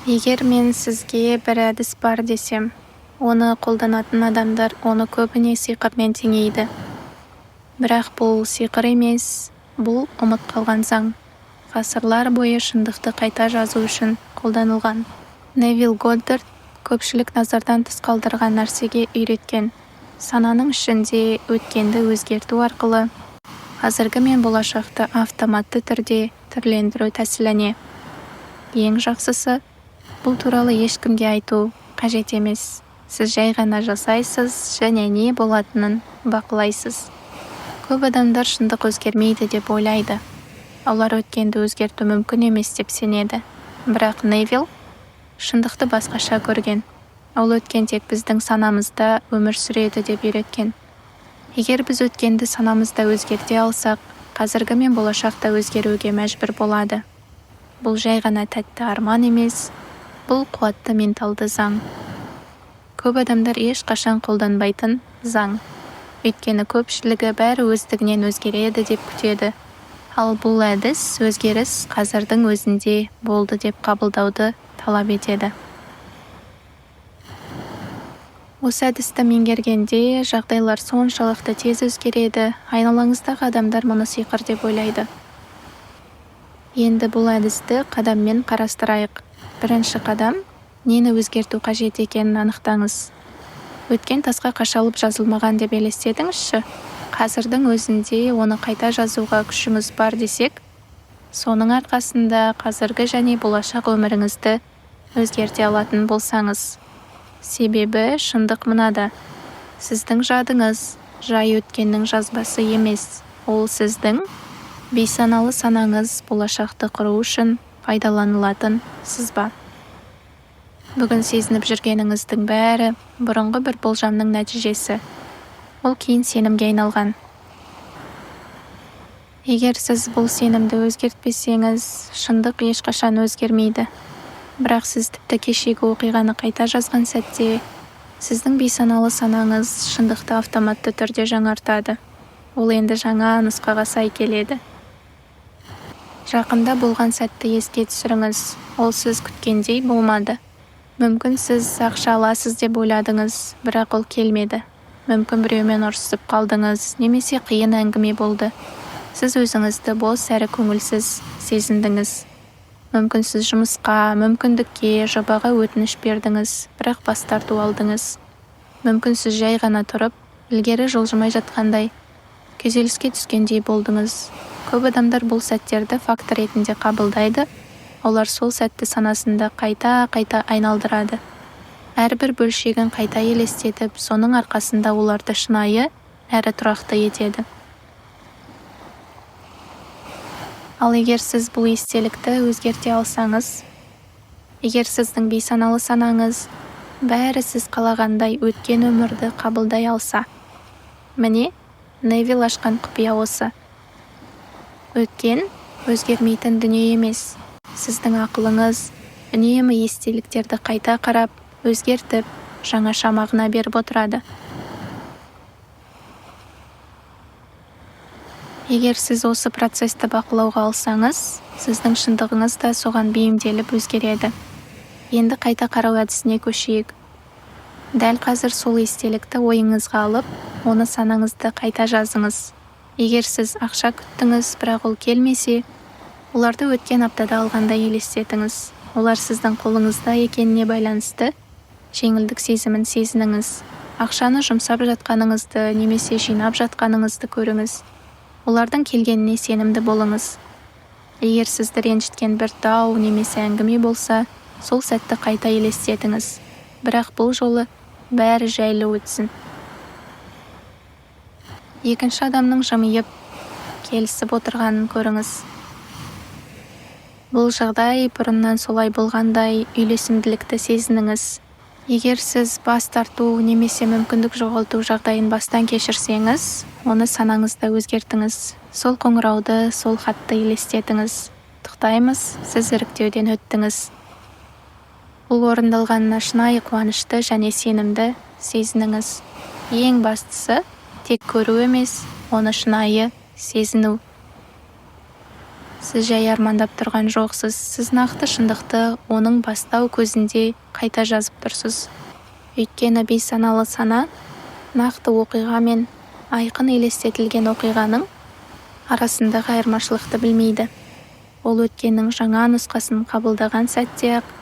Егер мен сізге бір әдіс бар десем, оны қолданатын адамдар оны көбіне сиқырмен теңейді. Бірақ бұл сиқыр емес, бұл ұмыт қалған заң. Ғасырлар бойы шындықты қайта жазу үшін қолданылған. Невил Годдард көпшілік назардан тыс қалдырған нәрсеге үйреткен. Сананың ішінде өткенді өзгерту арқылы қазіргі мен болашақты автоматты түрде түрлендіру тәсіліне. Ең жақсысы, бұл туралы ешкімге айту қажет емес. Сіз жай ғана жасайсыз және не болатынын бақылайсыз. Көп адамдар шындық өзгермейді деп ойлайды. Олар өткенді өзгерту мүмкін емес деп сенеді. Бірақ Невил шындықты басқаша көрген. Ол өткен тек біздің санамызда өмір сүреді деп үйреткен. Егер біз өткенді санамызда өзгерте алсақ, қазіргі мен болашақта өзгеруге мәжбүр болады. Бұл жай ғана тәтті арман емес, бұл қуатты менталды заң. Көп адамдар ешқашан қолданбайтын заң. Өйткені көпшілігі бәрі өздігінен өзгереді деп күтеді. Ал бұл әдіс өзгеріс қазірдің өзінде болды деп қабылдауды талап етеді. Осы әдісті меңгергенде жағдайлар соншалықты тез өзгереді, айналаңыздағы адамдар мұны сиқыр деп ойлайды. Енді бұл әдісті қадаммен қарастырайық. Бірінші қадам, нені өзгерту қажет екенін анықтаңыз. Өткен тасқа қашалып жазылмаған деп елестетіңізші. Қазірдің өзінде оны қайта жазуға күшіңіз бар десек, соның арқасында қазіргі және болашақ өміріңізді өзгерте алатын болсаңыз. Себебі шындық мынада. Сіздің жадыңыз жай өткеннің жазбасы емес. Ол сіздің бейсаналы санаңыз болашақты құру үшін пайдаланылатын сызба. Бүгін сезініп жүргеніңіздің бәрі бұрынғы бір болжамның нәтижесі. Ол кейін сенімге айналған. Егер сіз бұл сенімді өзгертпесеңіз, шындық ешқашан өзгермейді. Бірақ сіз тіпті кешегі оқиғаны қайта жазған сәтте, сіздің бейсаналы санаңыз шындықты автоматты түрде жаңартады. Ол енді жаңа нұсқаға сай келеді. Жақында болған сәтті еске түсіріңіз. Ол сіз күткендей болмады. Мүмкін сіз ақша аласыз деп ойладыңыз, бірақ ол келмеді. Мүмкін біреумен ұрсысып қалдыңыз, немесе қиын әңгіме болды. Сіз өзіңізді бос әрі көңілсіз сезіндіңіз. Мүмкін сіз жұмысқа, мүмкіндікке, жобаға өтініш бердіңіз, бірақ бас тарту алдыңыз. Мүмкін сіз жай ғана тұрып, ілгері жылжымай жатқандай, күйзеліске түскендей болдыңыз. Көп адамдар бұл сәттерді фактор ретінде қабылдайды. Олар сол сәтті санасында қайта айналдырады. Әрбір бөлшегін қайта елестетіп, соның арқасында оларды шынайы әрі тұрақты етеді. Ал егер сіз бұл естелікті өзгерте алсаңыз, егер сіздің бейсаналы санаңыз бәрі сіз қалағандай өткен өмірді қабылдай алса, міне, Невил ашқан құпия осы. Өткен өзгермейтін дүние емес. Сіздің ақылыңыз үнемі естеліктерді қайта қарап, өзгертіп, жаңаша мағына беріп отырады. Егер сіз осы процесті бақылауға алсаңыз, сіздің шындығыңыз да соған бейімделіп өзгереді. Енді қайта қарау әдісіне көшейік. Дәл қазір сол естелікті ойыңызға алып, оны санаңызды қайта жазыңыз. Егер сіз ақша күттіңіз, бірақ ол келмесе, оларды өткен аптада алғандай елестетіңіз. Олар сіздің қолыңызда екеніне байланысты жеңілдік сезімін сезініңіз. Ақшаны жұмсап жатқаныңызды немесе жинап жатқаныңызды көріңіз. Олардың келгеніне сенімді болыңыз. Егер сізді ренжіткен бір дау немесе әңгіме болса, сол сәтті қайта елестетіңіз. Бірақ бұл жолы бәрі жайлы өтсін. Екінші адамның жымиып, келісіп отырғанын көріңіз. Бұл жағдай бұрыннан солай болғандай үйлесімділікті сезініңіз. Егер сіз бас тарту немесе мүмкіндік жоғалту жағдайын бастан кешірсеңіз, оны санаңызда өзгертіңіз. Сол қоңырауды, сол хатты елестетіңіз. Құттықтаймыз, сіз іріктеуден өттіңіз. Бұл орындалғанына шынайы қуанышты және сенімді сезініңіз. Ең бастысы, тек көру емес, оны шынайы сезіну. Сіз жай армандап тұрған жоқсыз. Сіз нақты шындықты оның бастау көзінде қайта жазып тұрсыз. Өйткені бейсаналы сана нақты оқиға мен айқын елестетілген оқиғаның арасындағы айырмашылықты білмейді. Ол өткеннің жаңа нұсқасын қабылдаған сәтте ақ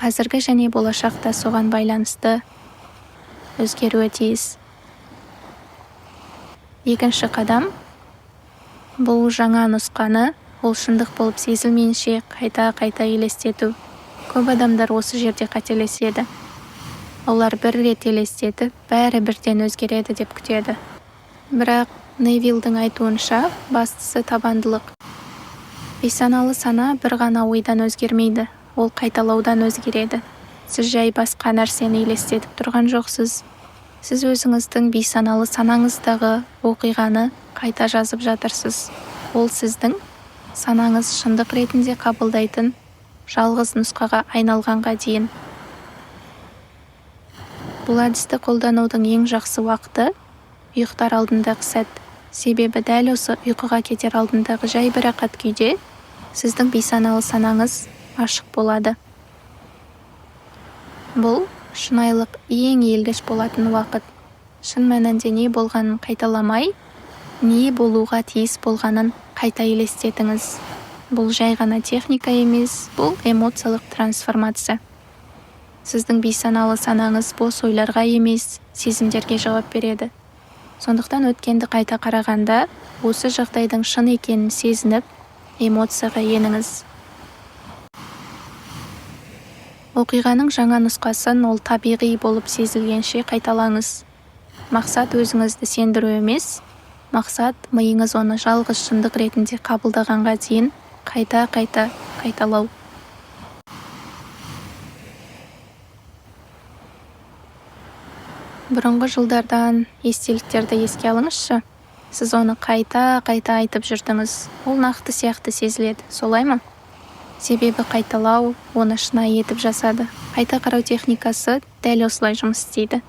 қазіргі және болашақта соған байланысты өзгеруі тиіс. Екінші қадам — бұл жаңа нұсқаны ол шындық болып сезілмейінше қайта елестету. Көп адамдар осы жерде қателеседі. Олар бір рет елестетіп, бәрі бірден өзгереді деп күтеді. Бірақ Невилдің айтуынша бастысы табандылық. Бейсаналы сана бір ғана ойдан өзгермейді, ол қайталаудан өзгереді. Сіз жай басқа нәрсені елестетіп тұрған жоқсыз. Сіз өзіңіздің бейсаналы санаңыздағы оқиғаны қайта жазып жатырсыз. Ол сіздің санаңыз шындық ретінде қабылдайтын жалғыз нұсқаға айналғанға дейін. Бұл әдісті қолданудың ең жақсы уақыты ұйықтар алдындағы сәт. Себебі дәл осы ұйқыға кетер алдындағы жай бір рақат күйде сіздің бейсаналы санаңыз ашық болады. Бұл шынайылық ең елгіш болатын уақыт. Шын мәнінде не болғанын қайталамай, не болуға тиіс болғанын қайта елестетіңіз. Бұл жай ғана техника емес, бұл эмоциялық трансформация. Сіздің бейсаналы санаңыз бос ойларға емес, сезімдерге жауап береді. Сондықтан өткенді қайта қарағанда, осы жағдайдың шын екенін сезініп, эмоцияға еніңіз. Оқиғаның жаңа нұсқасын ол табиғи болып сезілгенше қайталаңыз. Мақсат өзіңізді сендіру емес, мақсат миыңыз оны жалғыз шындық ретінде қабылдағанға дейін қайталау. Бұрынғы жылдардан естеліктерді еске алыңызшы. Сіз оны қайта айтып жүрдіңіз. Ол нақты сияқты сезіледі, солай ма? Себебі қайталау оны шынайы етіп жасады. Қайта қарау техникасы дәл осылай жұмыс істейді.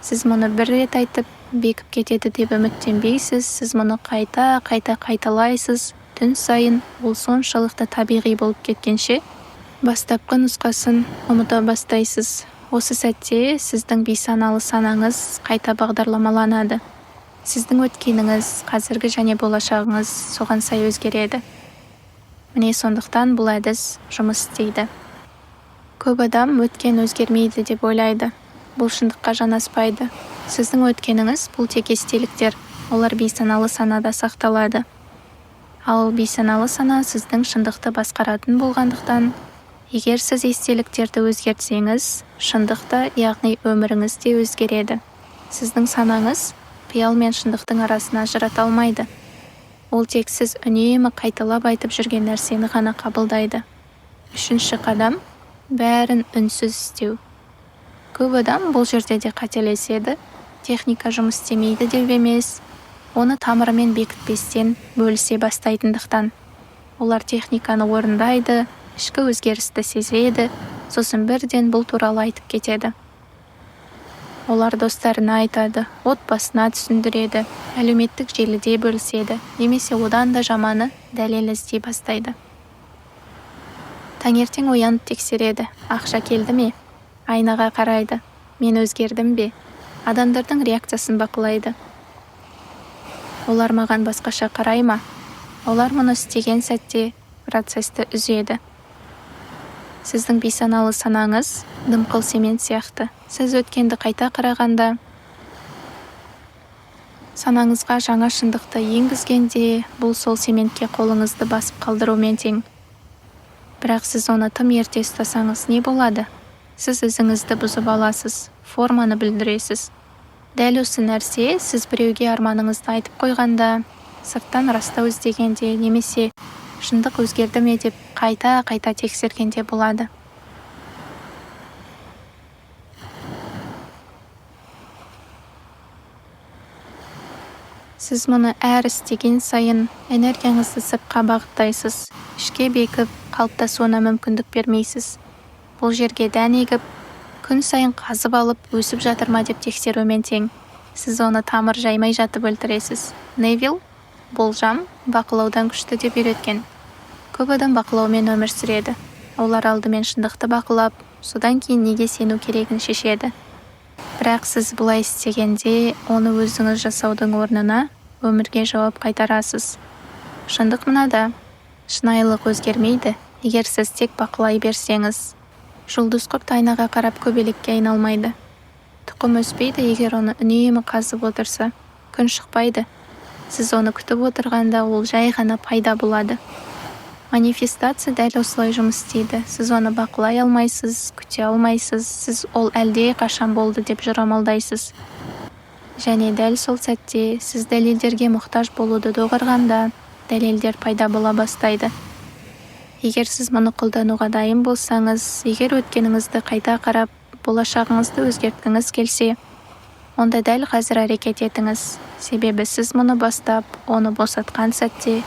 Сіз мұны бір рет айтып, бекіп кетеді деп үміттенбейсіз. Сіз мұны қайта қайталайсыз. Түн сайын ол соншалықты табиғи болып кеткенше, бастапқы нұсқасын ұмыта бастайсыз. Осы сәтте сіздің бейсаналы санаңыз қайта бағдарламаланады. Сіздің өткеніңіз, қазіргі және болашағыңыз соған сай өзгереді. Міне сондықтан бұл әдіс жұмыс істейді. Көп адам өткен өзгермейді деп ойлайды. Бұл шындыққа жанаспайды. Сіздің өткеніңіз бұл тек естеліктер. Олар бейсаналы санада сақталады. Ал бейсаналы сана сіздің шындықты басқаратын болғандықтан, егер сіз естеліктерді өзгертсеңіз, шындықты, яғни өміріңіз де өзгереді. Сіздің санаңыз қиял мен шындықтың арасына ажырата алмайды. Ол тек сіз үнемі қайталап айтып жүрген нәрсені ғана қабылдайды. Үшінші қадам — бәрін үнсіз істеу. Көп адам бұл жерде де қателеседі. Техника жұмыс істемейді деп емес, оны тамырымен бекітпестен бөлісе бастайтындықтан. Олар техниканы орындайды, ішкі өзгерісті сезеді, сосын бірден бұл туралы айтып кетеді. Олар достарына айтады, отбасына түсіндіреді, әлеуметтік желіде бөліседі, немесе одан да жаманы дәлел іздей бастайды. Таңертең оянып тексереді, ақша келді ме? Айнаға қарайды, мен өзгердім бе? Адамдардың реакциясын бақылайды. Олар маған басқаша қарай ма? Олар мұны істеген сәтте процесті үзеді. Сіздің бейсаналы санаңыз дымқыл цемент сияқты. Сіз өткенді қайта қарағанда, санаңызға жаңа шындықты енгізгенде, бұл сол цементке қолыңызды басып қалдырумен тең. Бірақ сіз оны тым ерте ұстасаңыз не болады? Сіз өзіңізді бұзып аласыз, форманы білдіресіз. Дәл осы нәрсе сіз біреуге арманыңызды айтып қойғанда, сырттан растау іздегенде, немесе шындық өзгерді ме деп қайта тексергенде болады. Сіз мұны әр істеген сайын энергияңызды сыртқа бағыттайсыз. Ішке бекіп, қалыптасуына мүмкіндік бермейсіз. Бұл жерге дән егіп, күн сайын қазып алып, өсіп жатыр ма деп тексерумен тең. Сіз оны тамыр жаймай жатып өлтіресіз. Невил болжам бақылаудан күшті деп үйреткен. Көп адам бақылаумен өмір сүреді. Олар алдымен шындықты бақылап, содан кейін неге сену керегін шешеді. Бірақ сіз бұлай істегенде, оны өзіңіз жасаудың орнына өмірге жауап қайтарасыз. Шындық мынада, шынайылық өзгермейді, егер сіз тек бақылай берсеңіз. Жұлдыз құрт айнаға қарап көбелекке айналмайды. Тұқым өспейді, егер оны үнемі қазып отырса. Күн шықпайды. Сіз оны күтіп отырғанда, ол жай ғана пайда болады. Манифестация дәл осылай жұмыс істейді. Сіз оны бақылай алмайсыз, күте алмайсыз, сіз ол әлде қашан болды деп жорамалдайсыз. Және дәл сол сәтте сіз дәлелдерге мұқтаж болуды доғарғанда, дәлелдер пайда бола бастайды. Егер сіз мұны қолдануға дайын болсаңыз, егер өткеніңізді қайта қарап, болашағыңызды өзгерткіңіз келсе, онда дәл қазір әрекет етіңіз. Себебі сіз мұны бастап, оны босатқан сәтте,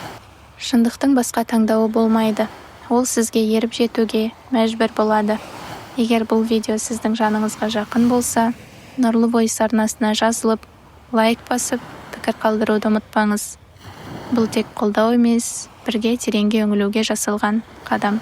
шындықтың басқа таңдауы болмайды. Ол сізге еріп жетуге мәжбүр болады. Егер бұл видео сіздің жаныңызға жақын болса, Нұрлы Voice арнасына жазылып, лайк басып, пікір қалдыруды ұмытпаңыз. Бұл тек қолдау емес, бірге тереңге үңілуге жасалған қадам.